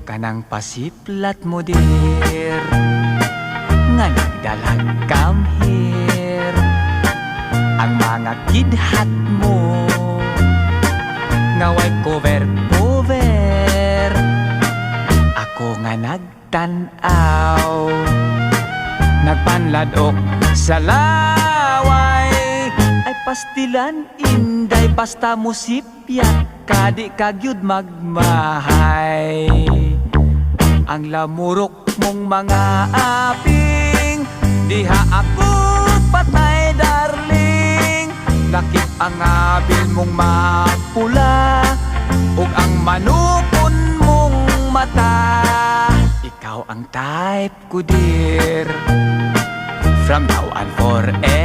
Kanang pasiplat mo dir nga nagdalag come here. Ang mga kidhat mo nga way cover. Ako nga nagtanaw, nagpanladok sa laway. Ay pastilan inday basta musipyat, kadi kagyud magmahay. Ang lamurok mong mga aping, diha ako patay darling. Lakip ang abil mong mapula, ug ang manukon mong mata. Ikaw ang type ko dear, from now on forever.